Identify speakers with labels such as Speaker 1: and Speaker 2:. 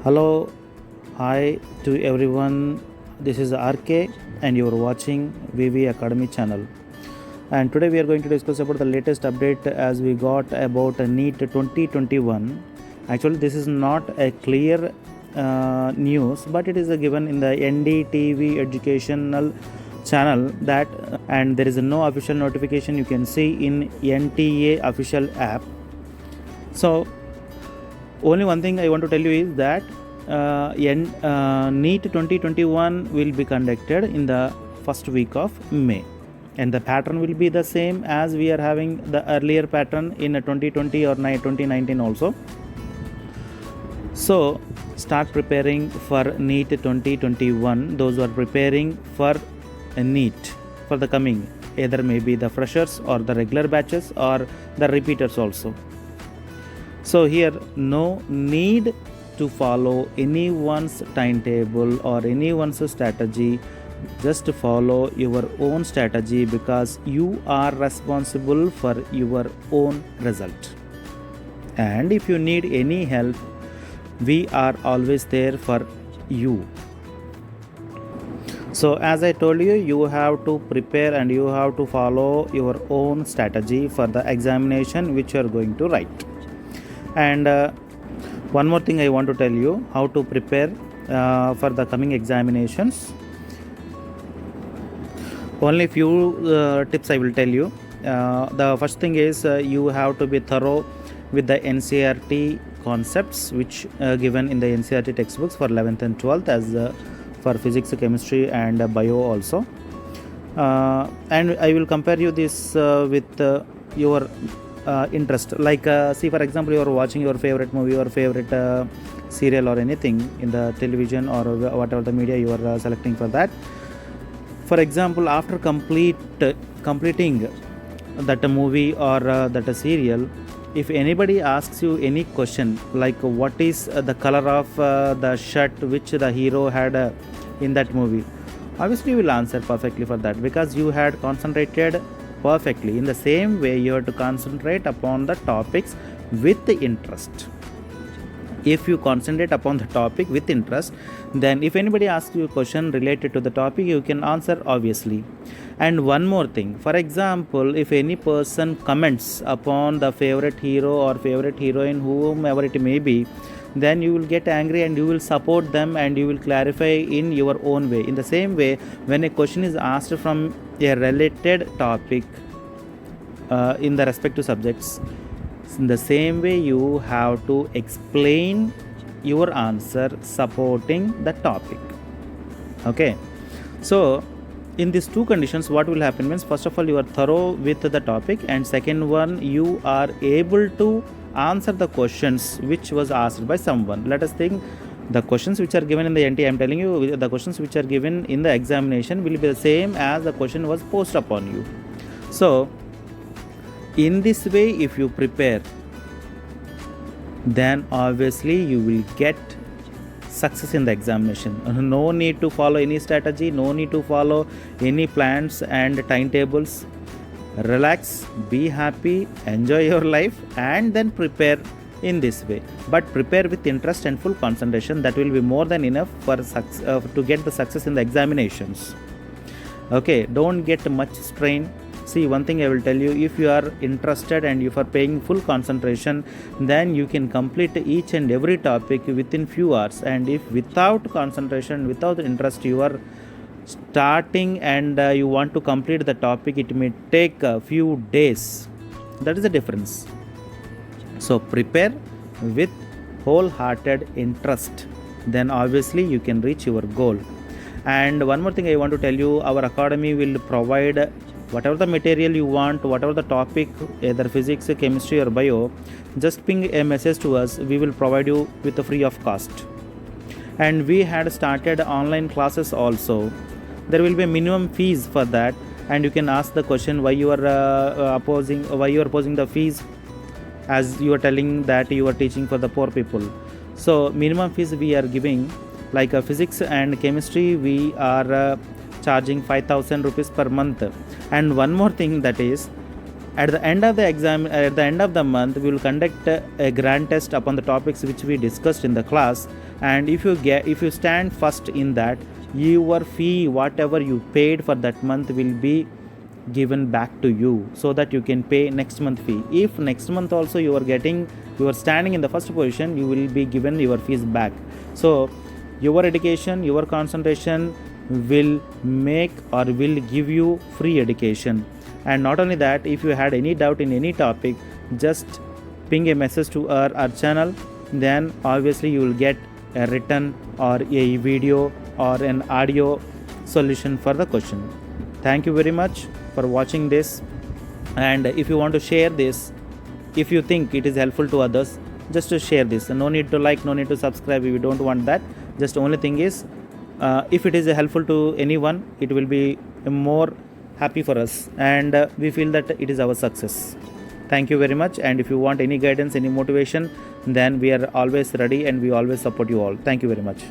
Speaker 1: Hello, hi to everyone. This is RK, and you are watching VV Academy channel. And today we are going to discuss about the latest update as we got about NEET 2021. Actually, this is not a clear news, but it is given in the NDTV educational channel that, and there is no official notification you can see in NTA official app. So only one thing I want to tell you is that NEET 2021 will be conducted in the first week of May, and the pattern will be the same as we are having the earlier pattern in 2020 or 2019 also. So start preparing for NEET 2021. Those who are preparing for a NEET for the coming, either maybe the freshers or the regular batches or the repeaters also. So here no need to follow anyone's timetable or anyone's strategy. Just follow your own strategy because you are responsible for your own result. And if you need any help, we are always there for you. So as I told you, you have to prepare and you have to follow your own strategy for the examination which you are going to write. And one more thing I want to tell you, how to prepare for the coming examinations. Only few tips I will tell you. The first thing is you have to be thorough with the NCERT concepts which given in the NCERT textbooks for 11th and 12th as for physics, chemistry and bio also. And I will compare you this with your interest, like see for example you are watching your favorite movie or favorite serial or anything in the television or whatever the media you are selecting for that. For example, after completing that movie or that serial, if anybody asks you any question like what is the color of the shirt which the hero had in that movie, obviously you will answer perfectly for that because you had concentrated perfectly. In the same way, you have to concentrate upon the topics with the interest. If you concentrate upon the topic with interest, then if anybody asks you a question related to the topic, you can answer obviously. And one more thing, for example, if any person comments upon the favorite hero or favorite heroine, whomever it may be, then you will get angry and you will support them and you will clarify in your own way. In the same way, when a question is asked from a related topic in the respective subjects, in the same way you have to explain your answer supporting the topic. Okay, so in these two conditions what will happen means, first of all you are thorough with the topic, and second one, you are able to answer the questions which was asked by someone. Let us think, the questions which are given in the NT, I am telling you, the questions which are given in the examination will be the same as the question was posed upon you. So in this way if you prepare, then obviously you will get success in the examination. No need to follow any strategy, no need to follow any plans and timetables. Relax, be happy, enjoy your life, and then prepare in this way. But prepare with interest and full concentration. That will be more than enough for to get the success in the examinations. Okay, don't get much strain. See, one thing I will tell you, if you are interested and if you are paying full concentration, then you can complete each and every topic within few hours. And if without concentration, without interest, you are starting and you want to complete the topic, it may take a few days. That is the difference. So prepare with wholehearted interest, then obviously you can reach your goal. And one more thing I want to tell you, our academy will provide whatever the material you want, whatever the topic, either physics, chemistry or bio, just ping a message to us, we will provide you with a free of cost. And we had started online classes also. There will be a minimum fees for that, and you can ask the question why you are opposing the fees, as you are telling that you are teaching for the poor people. So minimum fees we are giving, like physics and chemistry we are charging 5,000 rupees per month. And one more thing, that is At the end of the exam, at the end of the month, we will conduct a grand test upon the topics which we discussed in the class. And if you stand first in that, your fee, whatever you paid for that month, will be given back to you, so that you can pay next month fee. If next month also you are standing in the first position, you will be given your fees back. So your education, your concentration will make or will give you free education. And not only that, if you had any doubt in any topic, just ping a message to our channel, then obviously you will get a written or a video or an audio solution for the question. Thank you very much for watching this. And if you want to share this, if you think it is helpful to others, just to share this. No need to like, no need to subscribe if you don't want that. Just only thing is, if it is helpful to anyone, it will be more happy for us, and we feel that it is our success. Thank you very much. And if you want any guidance, any motivation, then we are always ready and we always support you all. Thank you very much.